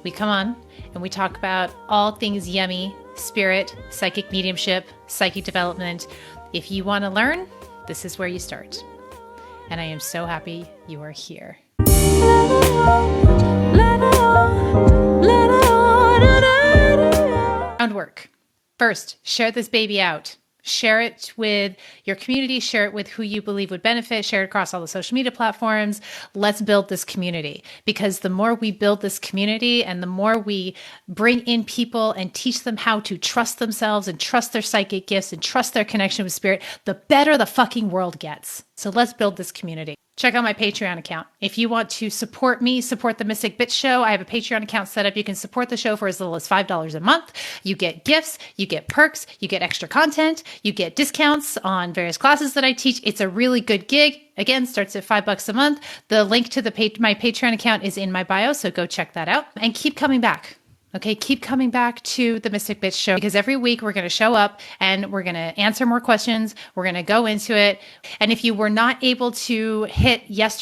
We come on and we talk about all things yummy, spirit, psychic mediumship, psychic development. If you want to learn, this is where you start. And I am so happy you are here. Groundwork. First, share this baby out. Share it with your community, share it with who you believe would benefit, share it across all the social media platforms. Let's build this community, because the more we build this community and the more we bring in people and teach them how to trust themselves and trust their psychic gifts and trust their connection with spirit, the better the fucking world gets. So let's build this community. Check out my Patreon account. If you want to support me, support the Mystic Bitch Show, I have a Patreon account set up. You can support the show for as little as $5 a month. You get gifts, you get perks, you get extra content, you get discounts on various classes that I teach. It's a really good gig. Again, starts at $5 a month. The link to my Patreon account is in my bio, so go check that out. And keep coming back. Okay, keep coming back to the Mystic Bitch Show, because every week we're going to show up and we're going to answer more questions. We're going to go into it. And if you were not able to hit last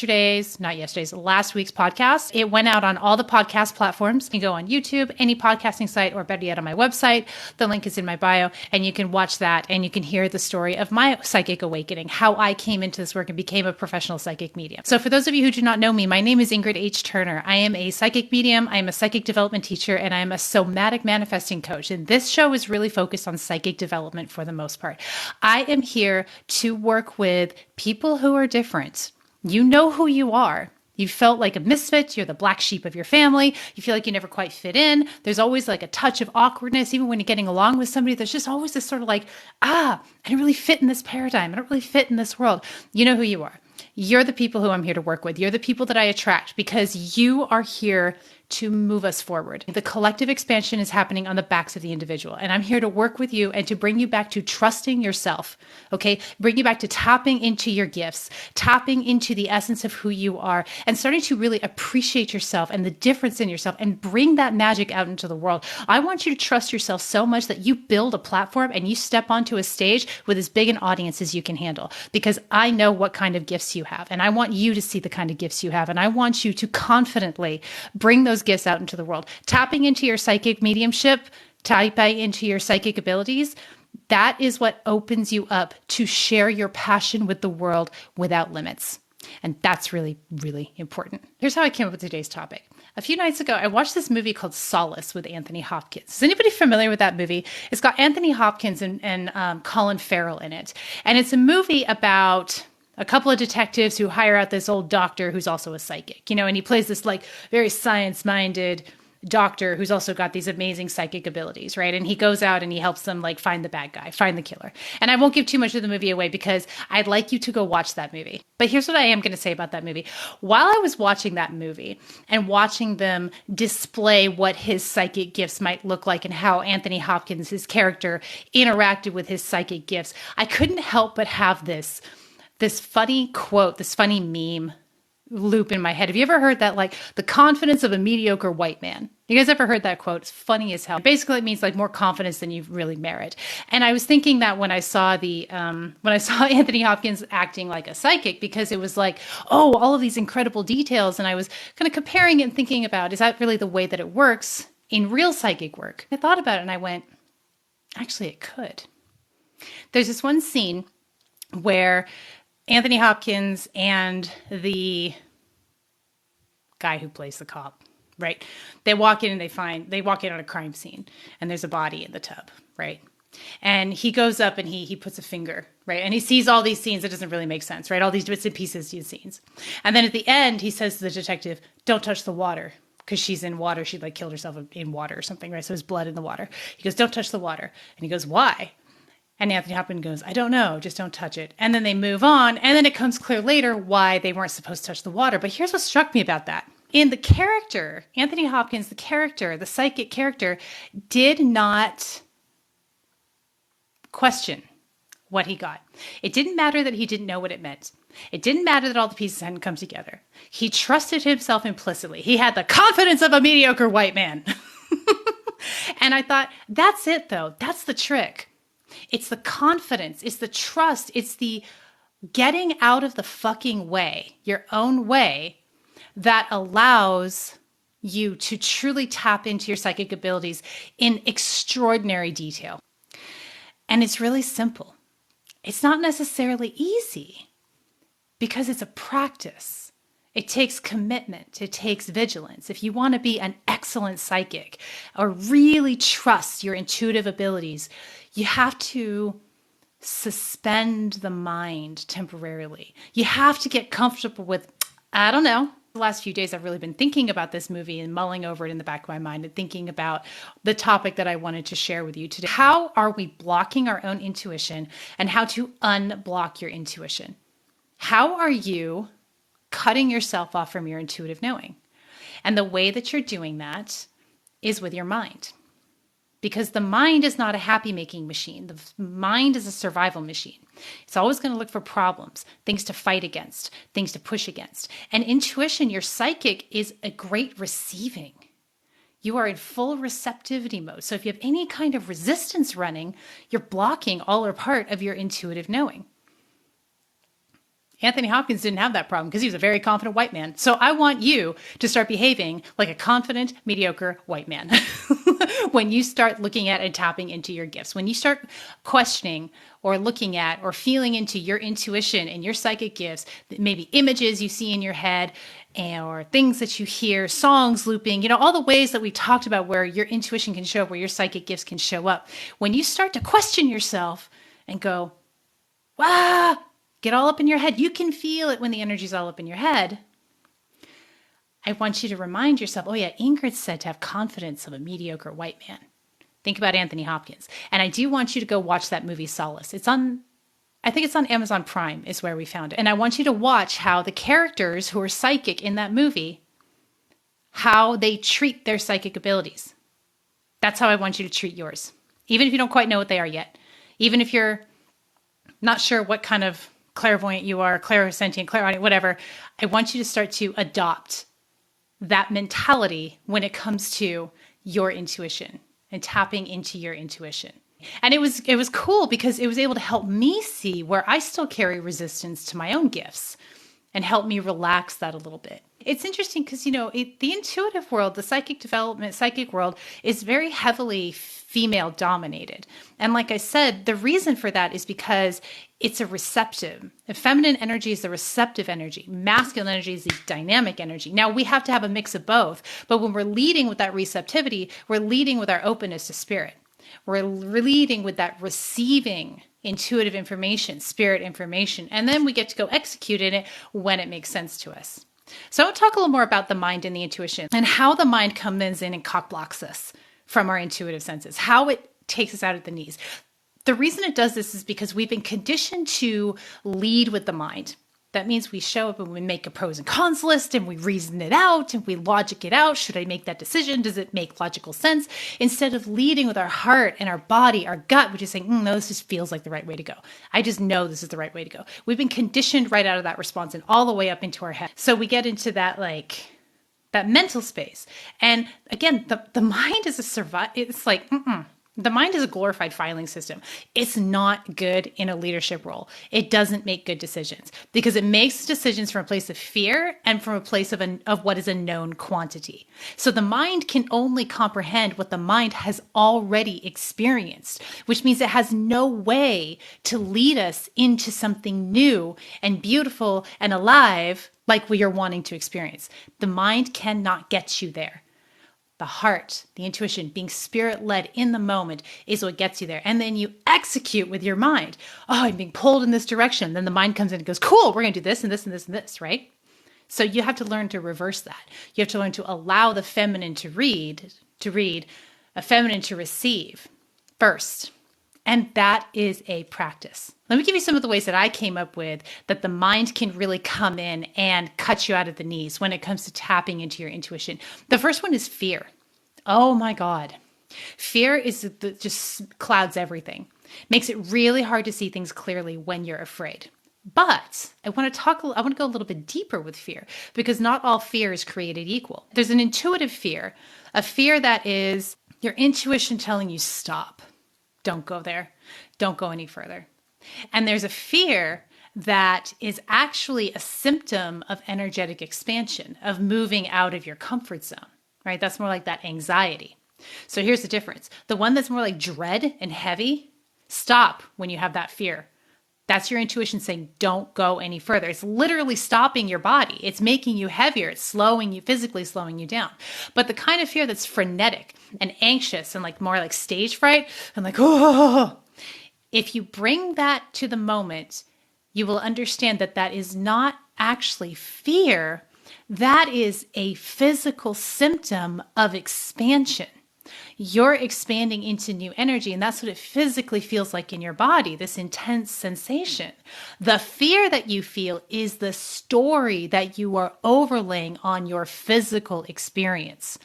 week's podcast, it went out on all the podcast platforms. You can go on YouTube, any podcasting site, or better yet, on my website. The link is in my bio, and you can watch that and you can hear the story of my psychic awakening, how I came into this work and became a professional psychic medium. So for those of you who do not know me, my name is Ingrid H. Turner. I am a psychic medium. I am a psychic development teacher, and I'm a somatic manifesting coach. And this show is really focused on psychic development for the most part. I am here to work with people who are different. You know who you are. You felt like a misfit. You're the black sheep of your family. You feel like you never quite fit in. There's always like a touch of awkwardness. Even when you're getting along with somebody, there's just always this sort of like, I don't really fit in this paradigm. I don't really fit in this world. You know who you are. You're the people who I'm here to work with. You're the people that I attract, because you are here to move us forward. The collective expansion is happening on the backs of the individual. And I'm here to work with you and to bring you back to trusting yourself. Okay. Bring you back to tapping into your gifts, tapping into the essence of who you are, and starting to really appreciate yourself and the difference in yourself and bring that magic out into the world. I want you to trust yourself so much that you build a platform and you step onto a stage with as big an audience as you can handle, because I know what kind of gifts you have. And I want you to see the kind of gifts you have. And I want you to confidently bring those gifts out into the world. Tapping into your psychic mediumship, tapping into your psychic abilities, that is what opens you up to share your passion with the world without limits. And that's really, really important. Here's how I came up with today's topic. A few nights ago, I watched this movie called Solace with Anthony Hopkins. Is anybody familiar with that movie? It's got Anthony Hopkins and Colin Farrell in it. And it's a movie about a couple of detectives who hire out this old doctor who's also a psychic, and he plays this like very science-minded doctor who's also got these amazing psychic abilities, right? And he goes out and he helps them like find the bad guy, find the killer. And I won't give too much of the movie away, because I'd like you to go watch that movie. But here's what I am going to say about that movie. While I was watching that movie and watching them display what his psychic gifts might look like and how Anthony Hopkins, his character, interacted with his psychic gifts, I couldn't help but have this funny quote, this funny meme loop in my head. Have you ever heard that? Like, the confidence of a mediocre white man. You guys ever heard that quote? It's funny as hell. Basically, it means like more confidence than you really merit. And I was thinking that when I saw Anthony Hopkins acting like a psychic, because it was like, all of these incredible details. And I was kind of comparing it and thinking about, is that really the way that it works in real psychic work? I thought about it and I went, actually, it could. There's this one scene where Anthony Hopkins and the guy who plays the cop, right? They walk in on a crime scene, and there's a body in the tub, right? And he goes up and he puts a finger, right? And he sees all these scenes that doesn't really make sense, right? All these bits and pieces, these scenes. And then at the end, he says to the detective, "Don't touch the water," because she's in water. She like killed herself in water or something, right? So there's blood in the water. He goes, "Don't touch the water." And he goes, "Why?" And Anthony Hopkins goes, "I don't know, just don't touch it." And then they move on. And then it comes clear later why they weren't supposed to touch the water. But here's what struck me about that. In the character, Anthony Hopkins, the character, the psychic character, did not question what he got. It didn't matter that he didn't know what it meant. It didn't matter that all the pieces hadn't come together. He trusted himself implicitly. He had the confidence of a mediocre white man. And I thought, that's it though. That's the trick. It's the confidence. It's the trust. It's the getting out of the fucking way, your own way, that allows you to truly tap into your psychic abilities in extraordinary detail. And it's really simple. It's not necessarily easy because it's a practice. It takes commitment. It takes vigilance. If you want to be an excellent psychic or really trust your intuitive abilities, you have to suspend the mind temporarily. You have to get comfortable with, I don't know. The last few days, I've really been thinking about this movie and mulling over it in the back of my mind and thinking about the topic that I wanted to share with you today. How are we blocking our own intuition and how to unblock your intuition? How are you cutting yourself off from your intuitive knowing? And the way that you're doing that is with your mind. Because the mind is not a happy-making machine. The mind is a survival machine. It's always going to look for problems, things to fight against, things to push against. And intuition, your psychic, is a great receiving. You are in full receptivity mode. So if you have any kind of resistance running, you're blocking all or part of your intuitive knowing. Anthony Hopkins didn't have that problem because he was a very confident white man. So I want you to start behaving like a confident, mediocre white man. When you start looking at and tapping into your gifts, when you start questioning or looking at or feeling into your intuition and your psychic gifts, maybe images you see in your head or things that you hear, songs looping, all the ways that we talked about where your intuition can show up, where your psychic gifts can show up. When you start to question yourself and go, wow, get all up in your head. You can feel it when the energy's all up in your head. I want you to remind yourself, oh yeah, Ingrid said to have confidence of a mediocre white man. Think about Anthony Hopkins. And I do want you to go watch that movie Solace. I think it's on Amazon Prime is where we found it. And I want you to watch how the characters who are psychic in that movie, how they treat their psychic abilities. That's how I want you to treat yours. Even if you don't quite know what they are yet. Even if you're not sure what kind of clairvoyant you are, clairsentient, clairaudient, whatever. I want you to start to adopt that mentality when it comes to your intuition and tapping into your intuition. And it was cool because it was able to help me see where I still carry resistance to my own gifts and help me relax that a little bit. It's interesting because, the intuitive world, the psychic development, psychic world is very heavily female dominated. And like I said, the reason for that is because it's a receptive. The feminine energy is the receptive energy. Masculine energy is the dynamic energy. Now we have to have a mix of both. But when we're leading with that receptivity, we're leading with our openness to spirit. We're leading with that receiving intuitive information, spirit information. And then we get to go execute in it when it makes sense to us. So I want to talk a little more about the mind and the intuition and how the mind comes in and cock blocks us from our intuitive senses, how it takes us out at the knees. The reason it does this is because we've been conditioned to lead with the mind. That means we show up and we make a pros and cons list and we reason it out and we logic it out. Should I make that decision? Does it make logical sense? Instead of leading with our heart and our body, our gut, which is saying, no, this just feels like the right way to go. I just know this is the right way to go. We've been conditioned right out of that response and all the way up into our head. So we get into that that mental space. And again, the mind is it's like, the mind is a glorified filing system. It's not good in a leadership role. It doesn't make good decisions because it makes decisions from a place of fear and from a place of what is a known quantity. So the mind can only comprehend what the mind has already experienced, which means it has no way to lead us into something new and beautiful and alive like we are wanting to experience. The mind cannot get you there. The heart, the intuition, being spirit-led in the moment is what gets you there. And then you execute with your mind. Oh, I'm being pulled in this direction. Then the mind comes in and goes, cool, we're going to do this and this and this and this, right? So you have to learn to reverse that. You have to learn to allow the feminine to read, a feminine to receive first. And that is a practice. Let me give you some of the ways that I came up with that the mind can really come in and cut you out at the knees when it comes to tapping into your intuition. The first one is fear. Oh my God. Fear just clouds everything. Makes it really hard to see things clearly when you're afraid. But I want to go a little bit deeper with fear because not all fear is created equal. There's an intuitive fear, a fear that is your intuition telling you stop. Don't go there. Don't go any further. And there's a fear that is actually a symptom of energetic expansion, of moving out of your comfort zone. right? That's more like that anxiety. So here's the difference. The one that's more like dread and heavy, stop when you have that fear. That's your intuition saying, don't go any further. It's literally stopping your body. It's making you heavier. It's slowing you, physically slowing you down. But the kind of fear that's frenetic and anxious and like more like stage fright and like, oh, if you bring that to the moment, you will understand that that is not actually fear. That is a physical symptom of expansion. You're expanding into new energy, and that's what it physically feels like in your body, this intense sensation. The fear that you feel is the story that you are overlaying on your physical experience.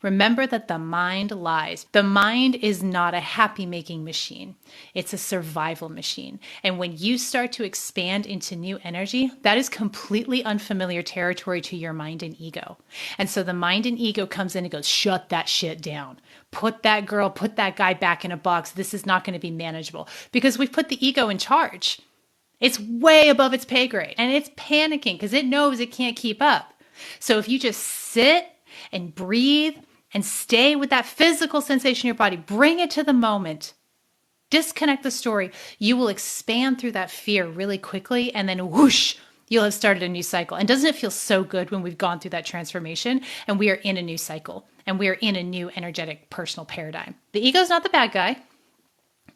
Remember that the mind lies. The mind is not a happy-making machine. It's a survival machine. And when you start to expand into new energy, that is completely unfamiliar territory to your mind and ego. And so the mind and ego comes in and goes, shut that shit down. Put that girl, put that guy back in a box. This is not going to be manageable because we've put the ego in charge. It's way above its pay grade and it's panicking because it knows it can't keep up. So if you just sit and breathe and stay with that physical sensation in your body, bring it to the moment, disconnect the story, you will expand through that fear really quickly. And then whoosh, you'll have started a new cycle. And doesn't it feel so good when we've gone through that transformation and we are in a new cycle and we are in a new energetic personal paradigm? The ego is not the bad guy.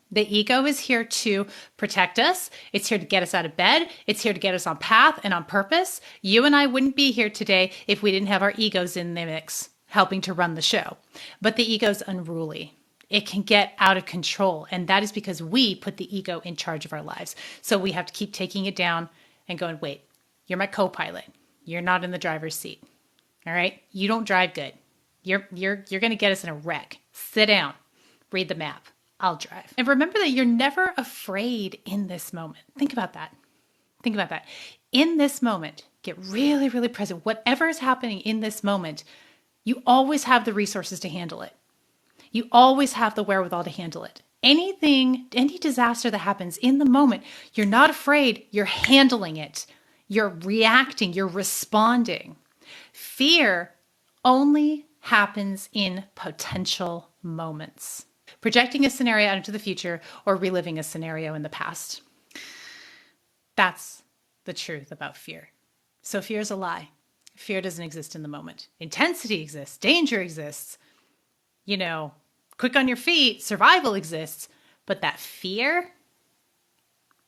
The ego is here to protect us. It's here to get us out of bed. It's here to get us on path and on purpose. You and I wouldn't be here today if we didn't have our egos in the mix, helping to run the show. But the ego is unruly. It can get out of control. And that is because we put the ego in charge of our lives. So we have to keep taking it down and going, wait, you're my co-pilot. You're not in the driver's seat. All right? You don't drive good. You're going to get us in a wreck. Sit down. Read the map. I'll drive. And remember that you're never afraid in this moment. Think about that. Think about that. In this moment, get really, really present. Whatever is happening in this moment, you always have the resources to handle it. You always have the wherewithal to handle it. Anything, any disaster that happens in the moment, you're not afraid. You're handling it. You're reacting. You're responding. Fear only happens in potential moments. Projecting a scenario out into the future or reliving a scenario in the past. That's the truth about fear. So fear is a lie. Fear doesn't exist in the moment. Intensity exists. Danger exists. Quick on your feet, survival exists. But that fear,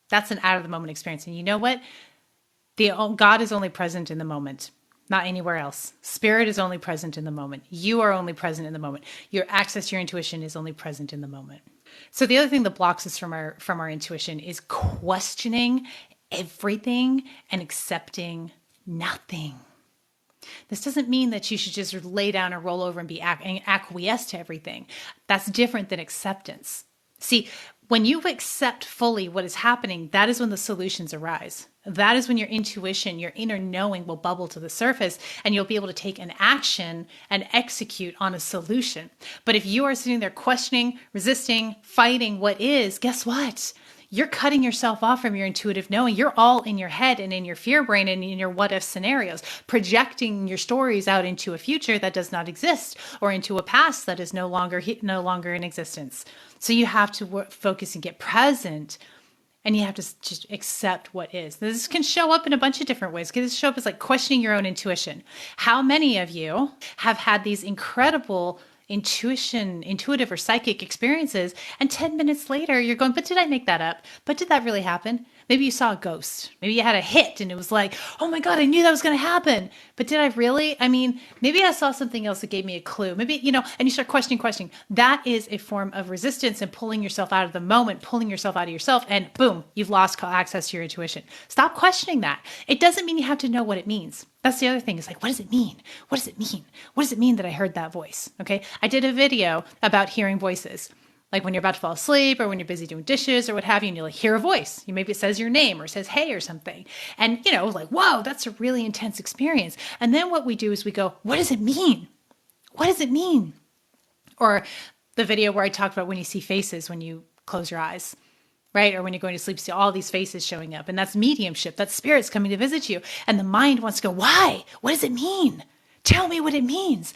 that's an out of the moment experience. And you know what? God is only present in the moment. Not anywhere else. Spirit is only present in the moment. You are only present in the moment. Your access to your intuition is only present in the moment. So the other thing that blocks us from our intuition is questioning everything and accepting nothing. This doesn't mean that you should just lay down and roll over and be acquiesce to everything. That's different than acceptance. See, when you accept fully what is happening, that is when the solutions arise. That is when your intuition, your inner knowing will bubble to the surface and you'll be able to take an action and execute on a solution. But if you are sitting there questioning, resisting, fighting what is, guess what? You're cutting yourself off from your intuitive knowing. You're all in your head and in your fear brain and in your what if scenarios, projecting your stories out into a future that does not exist or into a past that is no longer in existence. So you have to focus and get present. And you have to just accept what is. This can show up in a bunch of different ways. It can show up as like questioning your own intuition. How many of you have had these incredible intuitive or psychic experiences, and 10 minutes later you're going, but did I make that up? But did that really happen? Maybe you saw a ghost. Maybe you had a hit and it was like, oh my God, I knew that was going to happen. But did I really? Maybe I saw something else that gave me a clue. Maybe, and you start questioning. That is a form of resistance and pulling yourself out of the moment, pulling yourself out of yourself, and boom, you've lost access to your intuition. Stop questioning that. It doesn't mean you have to know what it means. That's the other thing. It's like, what does it mean? What does it mean? What does it mean that I heard that voice? Okay. I did a video about hearing voices. Like when you're about to fall asleep or when you're busy doing dishes or what have you, and you hear a voice. Maybe it says your name or says, hey, or something. And, like, whoa, that's a really intense experience. And then what we do is we go, what does it mean? What does it mean? Or the video where I talked about when you see faces, when you close your eyes, right? Or when you're going to sleep, see all these faces showing up. And that's mediumship. That's spirits coming to visit you. And the mind wants to go, why? What does it mean? Tell me what it means.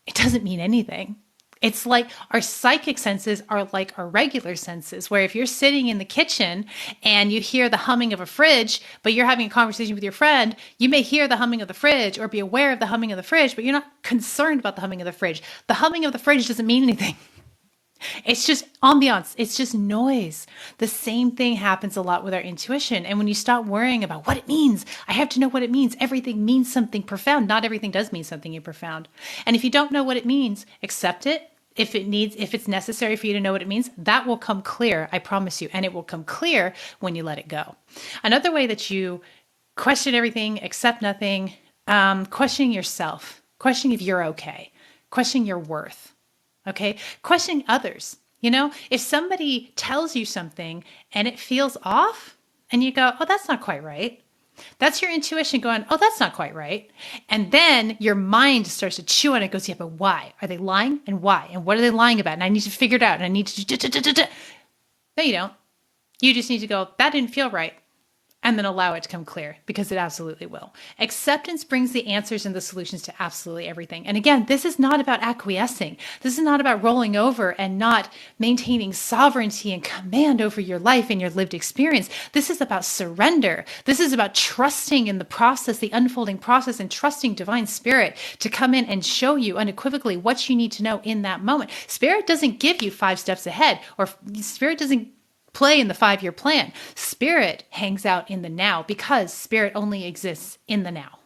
it doesn't mean anything. It's like our psychic senses are like our regular senses, where if you're sitting in the kitchen and you hear the humming of a fridge, but you're having a conversation with your friend, you may hear the humming of the fridge or be aware of the humming of the fridge, but you're not concerned about the humming of the fridge. The humming of the fridge doesn't mean anything. It's just ambiance. It's just noise. The same thing happens a lot with our intuition. And when you stop worrying about what it means, I have to know what it means. Everything means something profound. Not everything does mean something profound. And if you don't know what it means, accept it. If it's necessary for you to know what it means, that will come clear, I promise you. And it will come clear when you let it go. Another way that you question everything, accept nothing, questioning yourself, questioning if you're okay, questioning your worth, okay? Questioning others. If somebody tells you something and it feels off and you go, oh, that's not quite right. That's your intuition going, oh, that's not quite right. And then your mind starts to chew on it, goes, yeah, but why? Are they lying? And why? And what are they lying about? And I need to figure it out. And I need to... No, you don't. You just need to go, that didn't feel right. And then allow it to come clear, because it absolutely will. Acceptance brings the answers and the solutions to absolutely everything. And again, this is not about acquiescing. This is not about rolling over and not maintaining sovereignty and command over your life and your lived experience. This is about surrender. This is about trusting in the process, the unfolding process, and trusting divine spirit to come in and show you unequivocally what you need to know in that moment. Spirit doesn't give you 5 steps ahead, or spirit doesn't play in the 5-year plan. Spirit hangs out in the now, because spirit only exists in the now,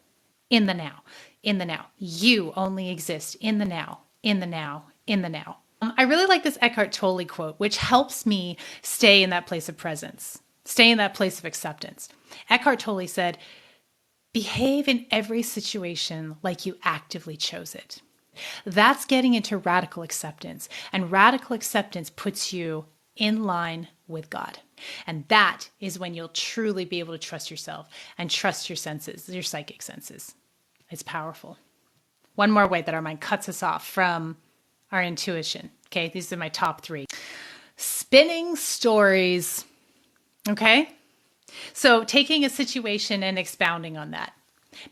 in the now, in the now. You only exist in the now, in the now, in the now. I really like this Eckhart Tolle quote, which helps me stay in that place of presence, stay in that place of acceptance. Eckhart Tolle said, behave in every situation like you actively chose it. That's getting into radical acceptance. And radical acceptance puts you in line with God. And that is when you'll truly be able to trust yourself and trust your senses, your psychic senses. It's powerful. One more way that our mind cuts us off from our intuition. Okay, these are my top 3. Spinning stories. Okay, so taking a situation and expounding on that.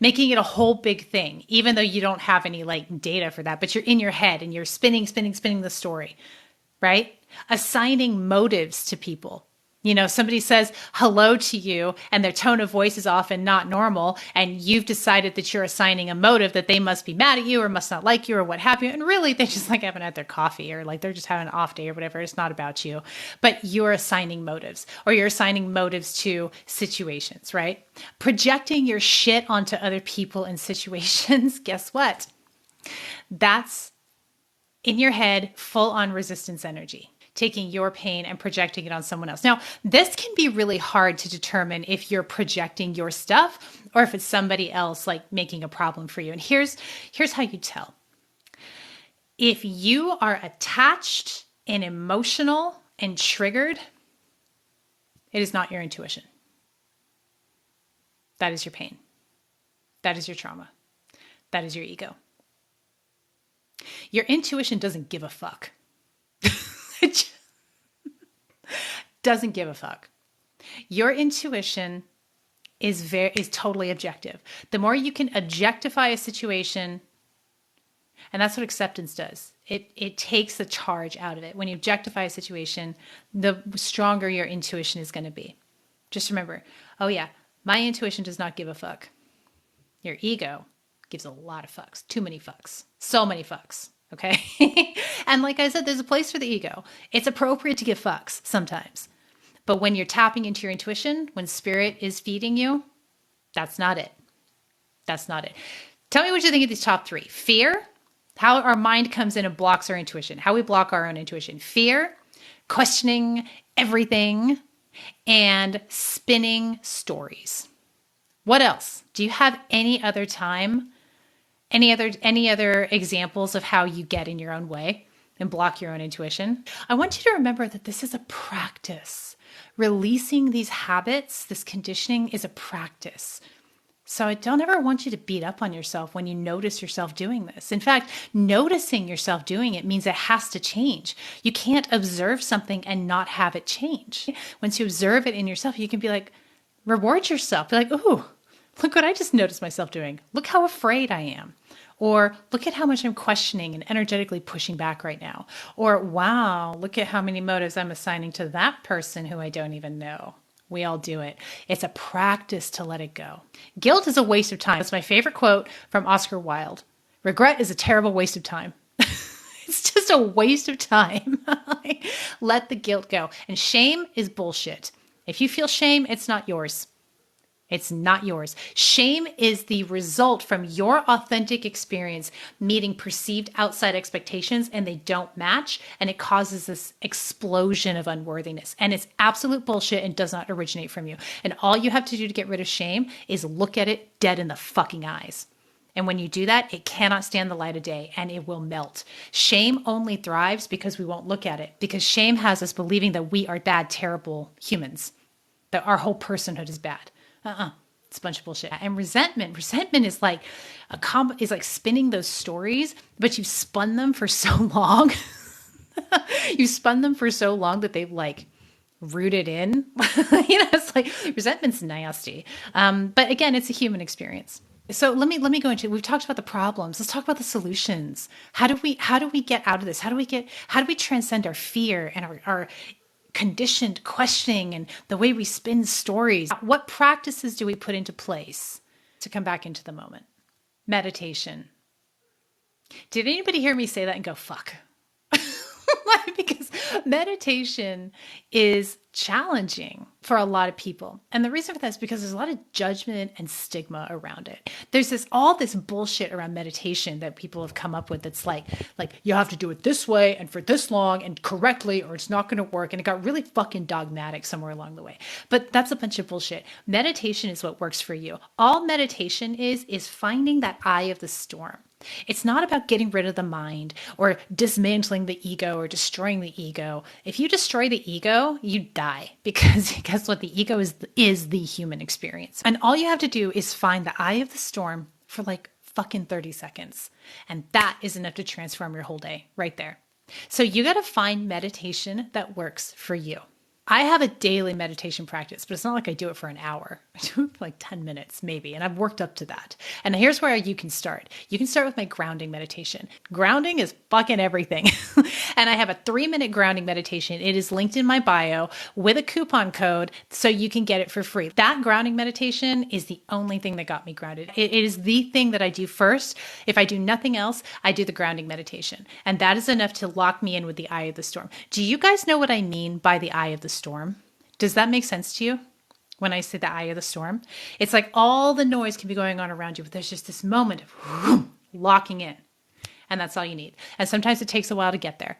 Making it a whole big thing, even though you don't have any data for that, but you're in your head and you're spinning the story, right? Assigning motives to people. Somebody says hello to you and their tone of voice is off and not normal, and you've decided that you're assigning a motive that they must be mad at you or must not like you or what have you. And really, they just haven't had their coffee, or they're just having an off day or whatever. It's not about you, but you're assigning motives, or you're assigning motives to situations, right? Projecting your shit onto other people and situations. Guess what? That's in your head, full on resistance energy, taking your pain and projecting it on someone else. Now, this can be really hard to determine if you're projecting your stuff or if it's somebody else making a problem for you. And here's how you tell. If you are attached and emotional and triggered, it is not your intuition. That is your pain. That is your trauma. That is your ego. Your intuition doesn't give a fuck. It doesn't give a fuck. Your intuition is totally objective. The more you can objectify a situation, and that's what acceptance does. It takes the charge out of it. When you objectify a situation, the stronger your intuition is going to be. Just remember, oh yeah, my intuition does not give a fuck. Your ego gives a lot of fucks. Too many fucks. So many fucks. Okay? And like I said, there's a place for the ego. It's appropriate to give fucks sometimes. But when you're tapping into your intuition, when spirit is feeding you, that's not it. That's not it. Tell me what you think of these top 3. Fear, how our mind comes in and blocks our intuition, how we block our own intuition. Fear, questioning everything, and spinning stories. What else? Do you have any other time? Any other examples of how you get in your own way and block your own intuition? I want you to remember that this is a practice. Releasing these habits, this conditioning, is a practice. So I don't ever want you to beat up on yourself when you notice yourself doing this. In fact, noticing yourself doing it means it has to change. You can't observe something and not have it change. Once you observe it in yourself, you can be reward yourself. Be ooh, look what I just noticed myself doing. Look how afraid I am. Or look at how much I'm questioning and energetically pushing back right now. Or wow, look at how many motives I'm assigning to that person who I don't even know. We all do it. It's a practice to let it go. Guilt is a waste of time. That's my favorite quote from Oscar Wilde. Regret is a terrible waste of time. It's just a waste of time. Let the guilt go. And shame is bullshit. If you feel shame, it's not yours. It's not yours. Shame is the result from your authentic experience meeting perceived outside expectations and they don't match, and it causes this explosion of unworthiness. And it's absolute bullshit and does not originate from you. And all you have to do to get rid of shame is look at it dead in the fucking eyes. And when you do that, it cannot stand the light of day and it will melt. Shame only thrives because we won't look at it, because shame has us believing that we are bad, terrible humans, that our whole personhood is bad. It's a bunch of bullshit. And resentment is like is like spinning those stories, but you've spun them for so long. You spun them for so long that they've like rooted in. It's like resentment's nasty. But again, it's a human experience. So let me go into, we've talked about the problems. Let's talk about the solutions. How do we get out of this? How do we transcend our fear and our conditioned questioning and the way we spin stories? What practices do we put into place to come back into the moment? Meditation. Did anybody hear me say that and go, fuck? Because meditation is challenging for a lot of people. And the reason for that is because there's a lot of judgment and stigma around it. There's all this bullshit around meditation that people have come up with that's like you have to do it this way and for this long and correctly or it's not going to work. And it got really fucking dogmatic somewhere along the way. But that's a bunch of bullshit. Meditation is what works for you. All meditation is finding that eye of the storm. It's not about getting rid of the mind or dismantling the ego or destroying the ego. If you destroy the ego, you die, because guess what? The ego is the human experience. And all you have to do is find the eye of the storm for like fucking 30 seconds. And that is enough to transform your whole day right there. So you got to find meditation that works for you. I have a daily meditation practice, but it's not like I do it for an hour. I do it for like 10 minutes maybe, and I've worked up to that. And here's where you can start. You can start with my grounding meditation. Grounding is fucking everything. And I have a 3-minute grounding meditation. It is linked in my bio with a coupon code so you can get it for free. That grounding meditation is the only thing that got me grounded. It is the thing that I do first. If I do nothing else, I do the grounding meditation. And that is enough to lock me in with the eye of the storm. Do you guys know what I mean by the eye of the storm? Does that make sense to you when I say the eye of the storm? It's like all the noise can be going on around you, but there's just this moment of locking in. And that's all you need. And sometimes it takes a while to get there.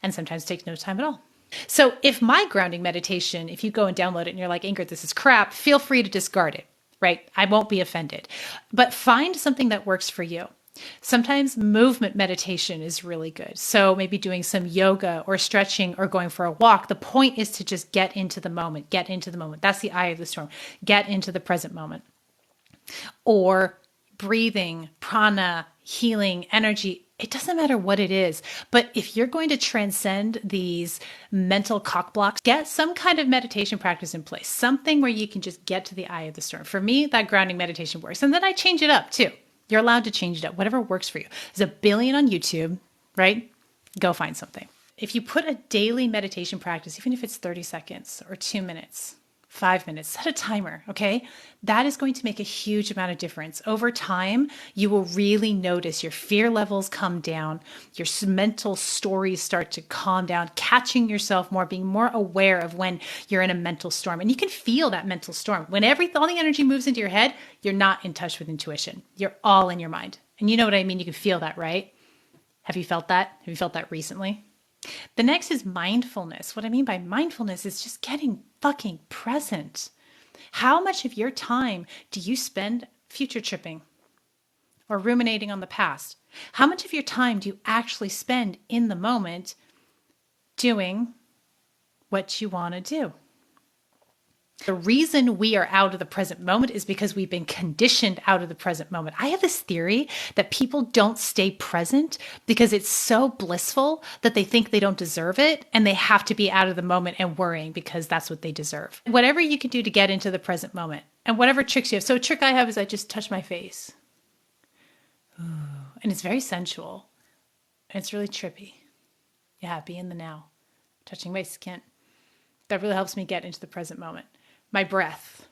And sometimes it takes no time at all. So if my grounding meditation, if you go and download it and you're like, Ingrid, this is crap, feel free to discard it, right? I won't be offended. But find something that works for you. Sometimes movement meditation is really good. So maybe doing some yoga or stretching or going for a walk. The point is to just get into the moment, get into the moment. That's the eye of the storm. Get into the present moment. Or breathing, prana, healing, energy. It doesn't matter what it is. But if you're going to transcend these mental cock blocks, get some kind of meditation practice in place. Something where you can just get to the eye of the storm. For me, that grounding meditation works. And then I change it up too. You're allowed to change it up, whatever works for you. There's a billion on YouTube, right? Go find something. If you put a daily meditation practice, even if it's 30 seconds or 2 minutes, 5 minutes, set a timer, okay? That is going to make a huge amount of difference. Over time, you will really notice your fear levels come down, your mental stories start to calm down, catching yourself more, being more aware of when you're in a mental storm. And you can feel that mental storm. When all the energy moves into your head, you're not in touch with intuition. You're all in your mind. And you know what I mean? You can feel that, right? Have you felt that? Have you felt that recently? The next is mindfulness. What I mean by mindfulness is just getting fucking present. How much of your time do you spend future tripping or ruminating on the past? How much of your time do you actually spend in the moment doing what you want to do? The reason we are out of the present moment is because we've been conditioned out of the present moment. I have this theory that people don't stay present because it's so blissful that they think they don't deserve it and they have to be out of the moment and worrying because that's what they deserve. Whatever you can do to get into the present moment and whatever tricks you have. So a trick I have is I just touch my face. And it's very sensual. And it's really trippy. Yeah, be in the now. Touching my skin. That really helps me get into the present moment. My breath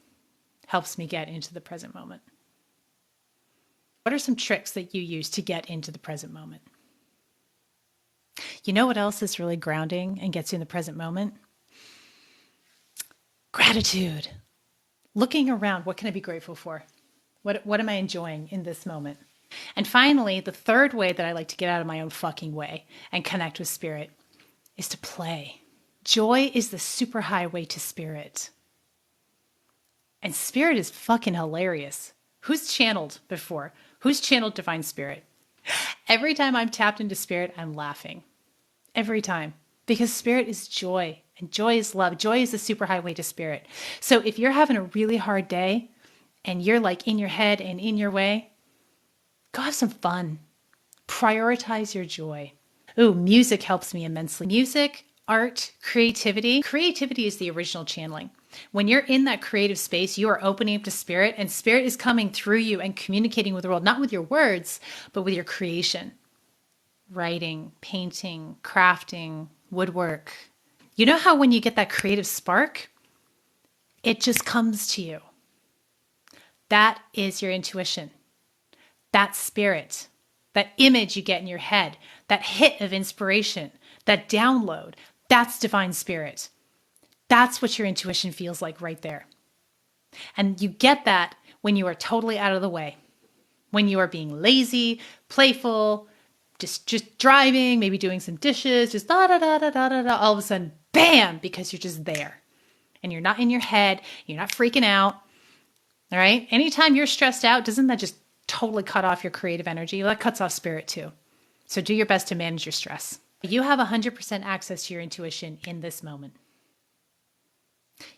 helps me get into the present moment. What are some tricks that you use to get into the present moment? You know what else is really grounding and gets you in the present moment? Gratitude. Looking around, what can I be grateful for? What am I enjoying in this moment? And finally, the third way that I like to get out of my own fucking way and connect with spirit is to play. Joy is the super highway to spirit. And spirit is fucking hilarious. Who's channeled before? Who's channeled divine spirit? Every time I'm tapped into spirit, I'm laughing. Every time. Because spirit is joy. And joy is love. Joy is the super highway to spirit. So if you're having a really hard day and you're like in your head and in your way, go have some fun. Prioritize your joy. Ooh, music helps me immensely. Music, art, creativity. Creativity is the original channeling. When you're in that creative space, you are opening up to spirit, and spirit is coming through you and communicating with the world, not with your words, but with your creation. Writing, painting, crafting, woodwork. You know how when you get that creative spark, it just comes to you. That is your intuition. That spirit, that image you get in your head, that hit of inspiration, that download, that's divine spirit. That's what your intuition feels like right there. And you get that when you are totally out of the way. When you are being lazy, playful, just driving, maybe doing some dishes, just da da da da da da da. All of a sudden, bam, because you're just there. And you're not in your head, you're not freaking out. All right? Anytime you're stressed out, doesn't that just totally cut off your creative energy? Well, that cuts off spirit too. So do your best to manage your stress. You have 100% access to your intuition in this moment.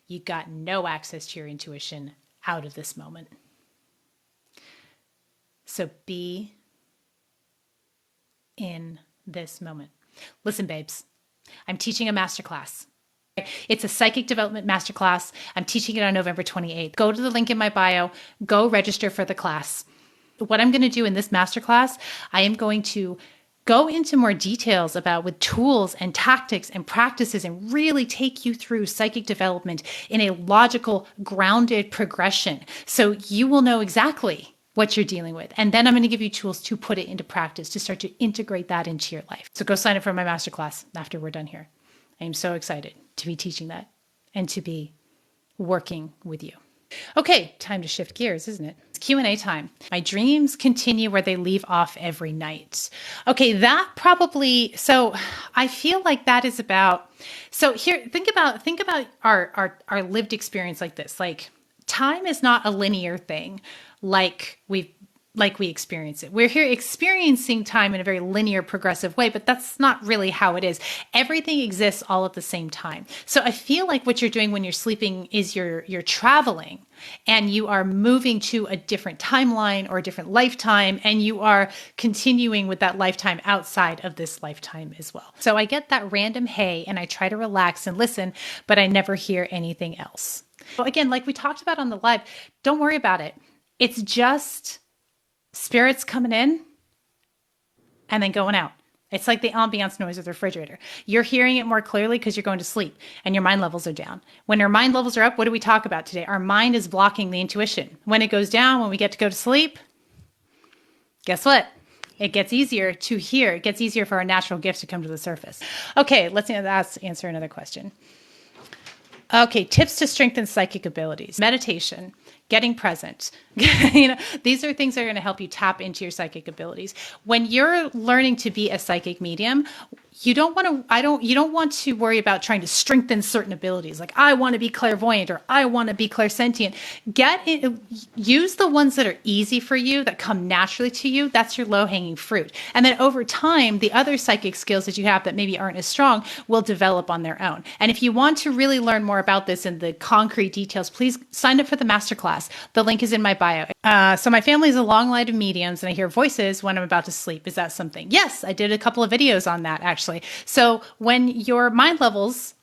You got no access to your intuition out of this moment. So be in this moment. Listen, babes, I'm teaching a masterclass. It's a psychic development masterclass. I'm teaching it on November 28th. Go to the link in my bio. Go register for the class. What I'm going to do in this masterclass, I am going to go into more details about with tools and tactics and practices and really take you through psychic development in a logical, grounded progression. So you will know exactly what you're dealing with. And then I'm going to give you tools to put it into practice, to start to integrate that into your life. So go sign up for my masterclass after we're done here. I am so excited to be teaching that and to be working with you. Okay, time to shift gears, isn't it? It's Q&A time. My dreams continue where they leave off every night. Okay, that probably, so I feel like that is about, so here, think about our lived experience like this. Like, time is not a linear thing like we experience it. We're here experiencing time in a very linear, progressive way, but that's not really how it is. Everything exists all at the same time. So I feel like what you're doing when you're sleeping is you're traveling and you are moving to a different timeline or a different lifetime, and you are continuing with that lifetime outside of this lifetime as well. So I get that random hey, and I try to relax and listen, but I never hear anything else. So again, like we talked about on the live, don't worry about it. It's just spirits coming in and then going out. It's like the ambiance noise of the refrigerator. You're hearing it more clearly because you're going to sleep and your mind levels are down. When your mind levels are up, what do we talk about today? Our mind is blocking the intuition. When it goes down, when we get to go to sleep, guess what? It gets easier to hear. It gets easier for our natural gifts to come to the surface. Okay, let's answer another question. Okay, tips to strengthen psychic abilities. Meditation, getting present. These are things that are going to help you tap into your psychic abilities. When you're learning to be a psychic medium, you don't want to worry about trying to strengthen certain abilities. Like, I want to be clairvoyant or I want to be clairsentient. Use the ones that are easy for you, that come naturally to you. That's your low-hanging fruit. And then over time, the other psychic skills that you have that maybe aren't as strong will develop on their own. And if you want to really learn more about this in the concrete details, please sign up for the masterclass. The link is in my bio. So my family is a long line of mediums and I hear voices when I'm about to sleep. Is that something? Yes, I did a couple of videos on that actually. So when your mind levels,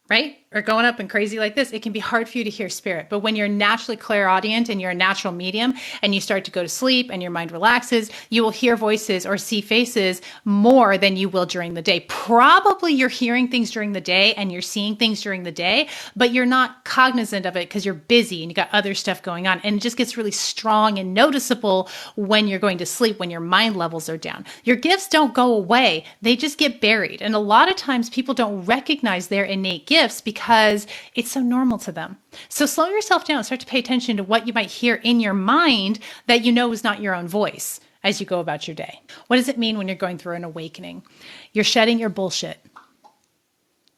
right, or going up and crazy like this, it can be hard for you to hear spirit. But when you're naturally clairaudient and you're a natural medium and you start to go to sleep and your mind relaxes, you will hear voices or see faces more than you will during the day. Probably you're hearing things during the day and you're seeing things during the day, but you're not cognizant of it because you're busy and you got other stuff going on. And it just gets really strong and noticeable when you're going to sleep, when your mind levels are down. Your gifts don't go away. They just get buried. And a lot of times people don't recognize their innate gifts because it's so normal to them. So slow yourself down, start to pay attention to what you might hear in your mind that you know is not your own voice as you go about your day. What does it mean when you're going through an awakening? You're shedding your bullshit.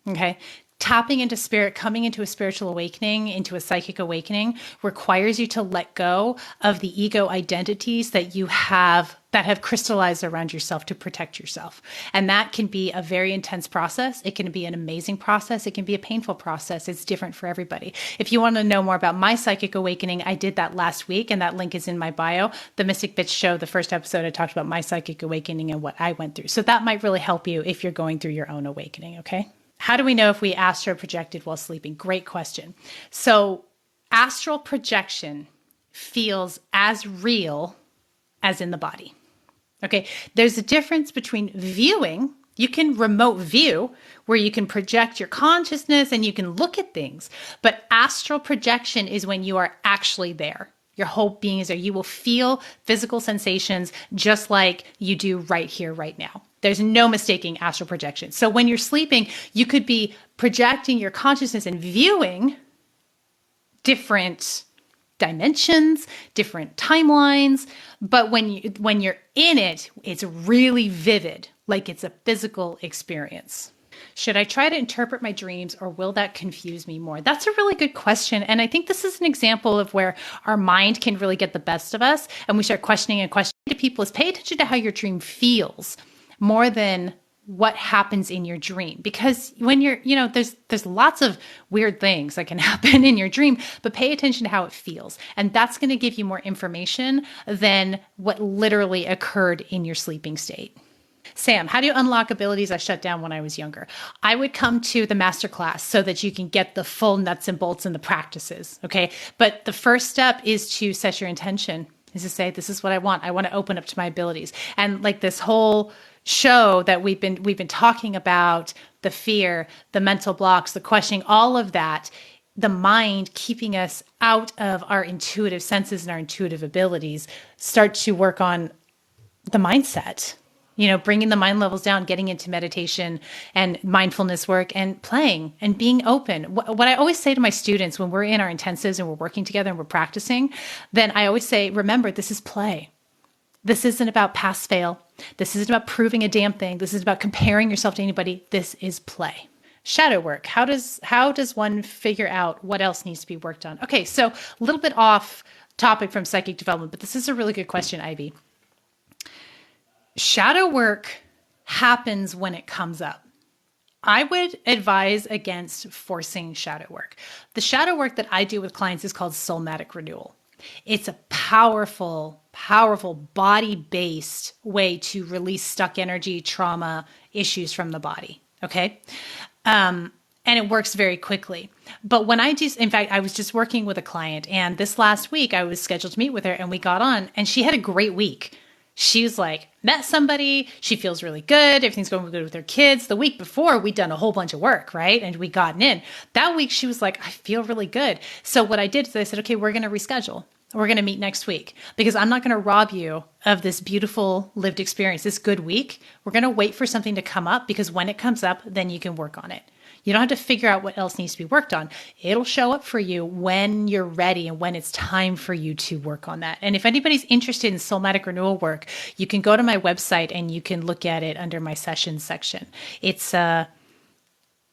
Okay? Tapping into spirit, coming into a spiritual awakening, into a psychic awakening, requires you to let go of the ego identities that you have that have crystallized around yourself to protect yourself. And that can be a very intense process. It can be an amazing process. It can be a painful process. It's different for everybody. If you want to know more about my psychic awakening, I did that last week, and that link is in my bio. The Mystic Bitch Show, the first episode, I talked about my psychic awakening and what I went through. So that might really help you if you're going through your own awakening, okay? How do we know if we astral projected while sleeping? Great question. So astral projection feels as real as in the body. Okay, there's a difference between viewing. You can remote view where you can project your consciousness and you can look at things. But astral projection is when you are actually there. Your whole being is there. You will feel physical sensations just like you do right here, right now. There's no mistaking astral projection. So when you're sleeping, you could be projecting your consciousness and viewing different dimensions, different timelines. But when you're in it, it's really vivid, like it's a physical experience. Should I try to interpret my dreams or will that confuse me more? That's a really good question. And I think this is an example of where our mind can really get the best of us and we start questioning and questioning to people is pay attention to how your dream feels more than what happens in your dream. Because when you're, there's lots of weird things that can happen in your dream, but pay attention to how it feels. And that's going to give you more information than what literally occurred in your sleeping state. Sam, how do you unlock abilities I shut down when I was younger? I would come to the Masterclass so that you can get the full nuts and bolts and the practices, okay? But the first step is to set your intention, is to say, this is what I want. I want to open up to my abilities. And like this whole show that we've been talking about, the fear, the mental blocks, the questioning, all of that, the mind keeping us out of our intuitive senses and our intuitive abilities, start to work on the mindset. Bringing the mind levels down, getting into meditation and mindfulness work and playing and being open. What I always say to my students when we're in our intensives and we're working together and we're practicing, then I always say, remember, this is play. This isn't about pass fail. This isn't about proving a damn thing. This is about comparing yourself to anybody. This is play. Shadow work. How does one figure out what else needs to be worked on? Okay, so a little bit off topic from psychic development, but this is a really good question, Ivy. Shadow work happens when it comes up. I would advise against forcing shadow work. The shadow work that I do with clients is called somatic renewal. It's a powerful, powerful body-based way to release stuck energy, trauma, issues from the body. Okay. And it works very quickly. But when in fact, I was just working with a client and this last week I was scheduled to meet with her and we got on and she had a great week. She was like, met somebody, she feels really good, everything's going good with her kids. The week before, we'd done a whole bunch of work, right? And we'd gotten in. That week, she was like, I feel really good. So what I did is I said, okay, we're going to reschedule. We're going to meet next week because I'm not going to rob you of this beautiful lived experience, this good week. We're going to wait for something to come up because when it comes up, then you can work on it. You don't have to figure out what else needs to be worked on. It'll show up for you when you're ready and when it's time for you to work on that. And if anybody's interested in somatic renewal work, you can go to my website and you can look at it under my sessions section. It's an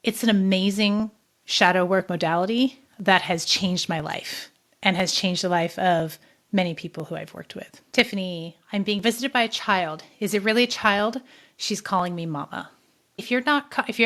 amazing shadow work modality that has changed my life and has changed the life of many people who I've worked with. Tiffany, I'm being visited by a child. Is it really a child? She's calling me mama. If you're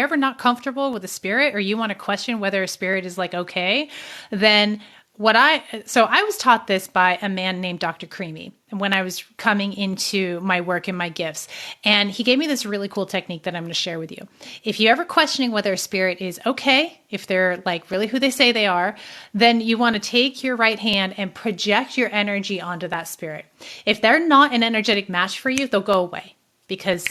ever not comfortable with a spirit or you want to question whether a spirit is like okay, then So I was taught this by a man named Dr. Creamy when I was coming into my work and my gifts. And he gave me this really cool technique that I'm going to share with you. If you're ever questioning whether a spirit is okay, if they're like really who they say they are, then you want to take your right hand and project your energy onto that spirit. If they're not an energetic match for you, they'll go away because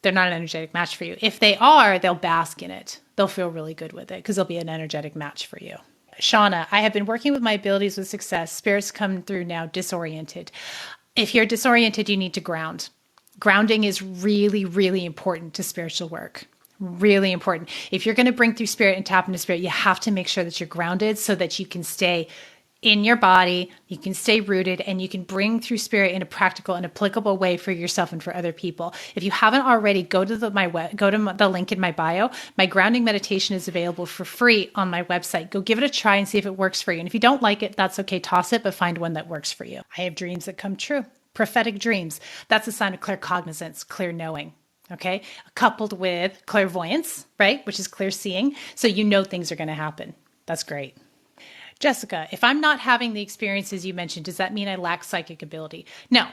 they're not an energetic match for you. If they are, they'll bask in it. They'll feel really good with it because they'll be an energetic match for you. Shauna, I have been working with my abilities with success. Spirits come through now disoriented. If you're disoriented, you need to ground. Grounding is really, really important to spiritual work. Really important. If you're going to bring through spirit and tap into spirit, you have to make sure that you're grounded so that you can stay in your body, you can stay rooted, and you can bring through spirit in a practical and applicable way for yourself and for other people. If you haven't already, go to the link in my bio. My grounding meditation is available for free on my website. Go give it a try and see if it works for you. And if you don't like it, that's okay. Toss it, but find one that works for you. I have dreams that come true. Prophetic dreams. That's a sign of claircognizance, clear knowing. Okay. Coupled with clairvoyance, right? Which is clear seeing. So you know things are going to happen. That's great. Jessica, if I'm not having the experiences you mentioned, does that mean I lack psychic ability? No,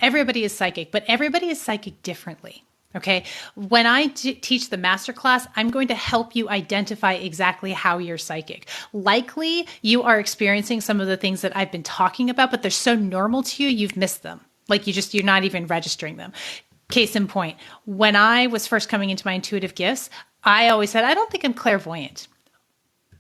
everybody is psychic, but everybody is psychic differently. Okay. When I teach the masterclass, I'm going to help you identify exactly how you're psychic. Likely you are experiencing some of the things that I've been talking about, but they're so normal to you, you've missed them. Like you're not even registering them. Case in point, when I was first coming into my intuitive gifts, I always said, I don't think I'm clairvoyant.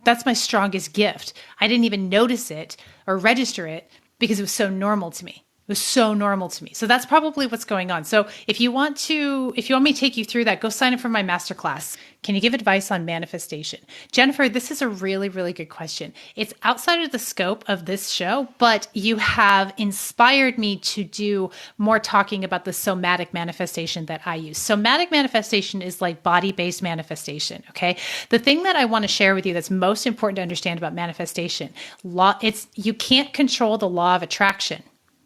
That's my strongest gift. I didn't even notice it or register it because it was so normal to me. It was so normal to me. So that's probably what's going on. So if you want me to take you through that, go sign up for my masterclass. Can you give advice on manifestation? Jennifer, this is a really, really good question. It's outside of the scope of this show, but you have inspired me to do more talking about the somatic manifestation that I use. Somatic manifestation is like body-based manifestation, okay? The thing that I want to share with you that's most important to understand about manifestation, you can't control the law of attraction.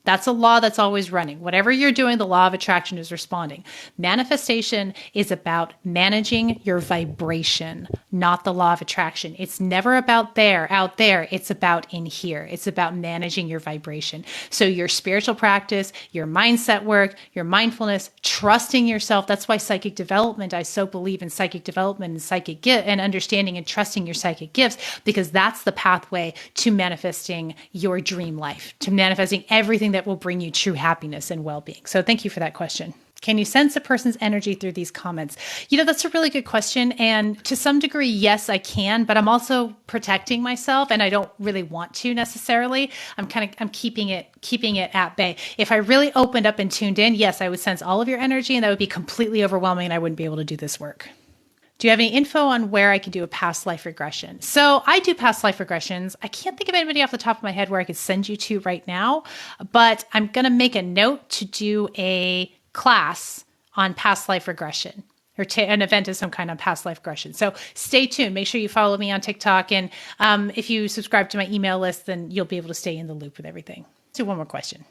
That's a law that's always running. Whatever you're doing, the law of attraction is responding. Manifestation is about managing your vibration, not the law of attraction. It's never about out there. It's about in here. It's about managing your vibration. So your spiritual practice, your mindset work, your mindfulness, trusting yourself. That's why psychic development, I so believe in psychic development and psychic gift and understanding and trusting your psychic gifts, because that's the pathway to manifesting your dream life, to manifesting everything that will bring you true happiness and well-being. So thank you for that question. Can you sense a person's energy through these comments? That's a really good question. And to some degree, yes, I can, but I'm also protecting myself and I don't really want to necessarily. I'm keeping it at bay. If I really opened up and tuned in, yes, I would sense all of your energy and that would be completely overwhelming and I wouldn't be able to do this work. Do you have any info on where I can do a past life regression? So I do past life regressions. I can't think of anybody off the top of my head where I could send you to right now, but I'm going to make a note to do a class on past life regression or an event of some kind on past life regression. So stay tuned. Make sure you follow me on TikTok. And if you subscribe to my email list, then you'll be able to stay in the loop with everything. Let's do one more question.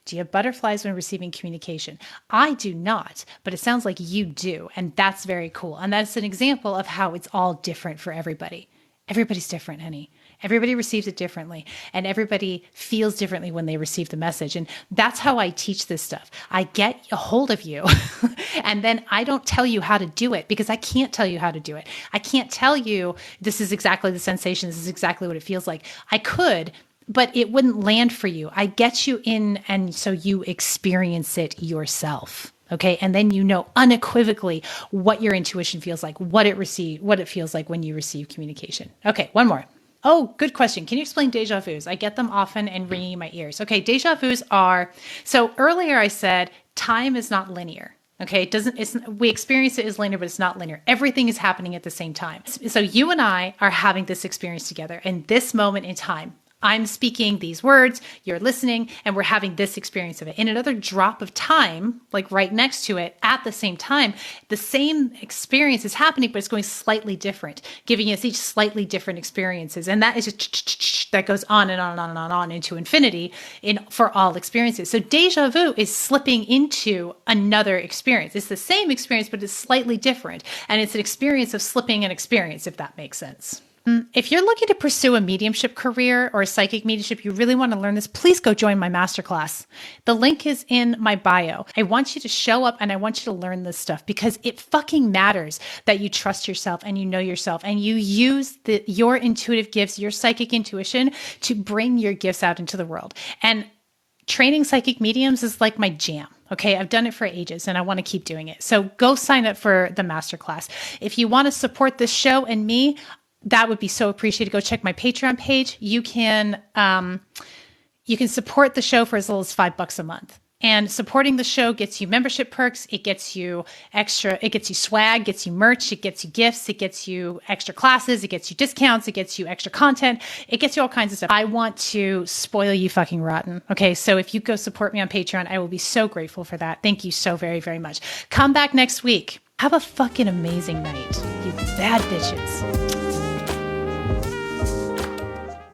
Do you have butterflies when receiving communication? I do not, but it sounds like you do. And that's very cool. And that's an example of how it's all different for everybody. Everybody's different, honey. Everybody receives it differently. And everybody feels differently when they receive the message. And that's how I teach this stuff. I get a hold of you and then I don't tell you how to do it because I can't tell you how to do it. I can't tell you this is exactly the sensation. This is exactly what it feels like. I could, but it wouldn't land for you. I get you in, and so you experience it yourself. Okay. And then you know unequivocally what your intuition feels like, what it feels like when you receive communication. Okay. One more. Oh, good question. Can you explain deja vus? I get them often and ringing in my ears. Okay. Deja vus so earlier I said time is not linear. Okay. We experience it as linear, but it's not linear. Everything is happening at the same time. So you and I are having this experience together in this moment in time. I'm speaking these words, you're listening, and we're having this experience of it. In another drop of time, like right next to it, at the same time, the same experience is happening, but it's going slightly different, giving us each slightly different experiences. And that is just that goes on and on and on and on, and on into infinity for all experiences. So deja vu is slipping into another experience. It's the same experience, but it's slightly different. And it's an experience of slipping an experience, if that makes sense. If you're looking to pursue a mediumship career or a psychic mediumship, you really want to learn this, please go join my masterclass. The link is in my bio. I want you to show up and I want you to learn this stuff because it fucking matters that you trust yourself and you know yourself and you use your intuitive gifts, your psychic intuition to bring your gifts out into the world. And training psychic mediums is like my jam. Okay, I've done it for ages and I want to keep doing it. So go sign up for the masterclass. If you want to support this show and me, that would be so appreciated. Go check my Patreon page. You can support the show for as little as $5 a month. And supporting the show gets you membership perks. It gets you extra, it gets you swag, gets you merch, it gets you gifts, it gets you extra classes, it gets you discounts, it gets you extra content, it gets you all kinds of stuff. I want to spoil you fucking rotten. Okay, so if you go support me on Patreon, I will be so grateful for that. Thank you so very, very much. Come back next week. Have a fucking amazing night, you bad bitches.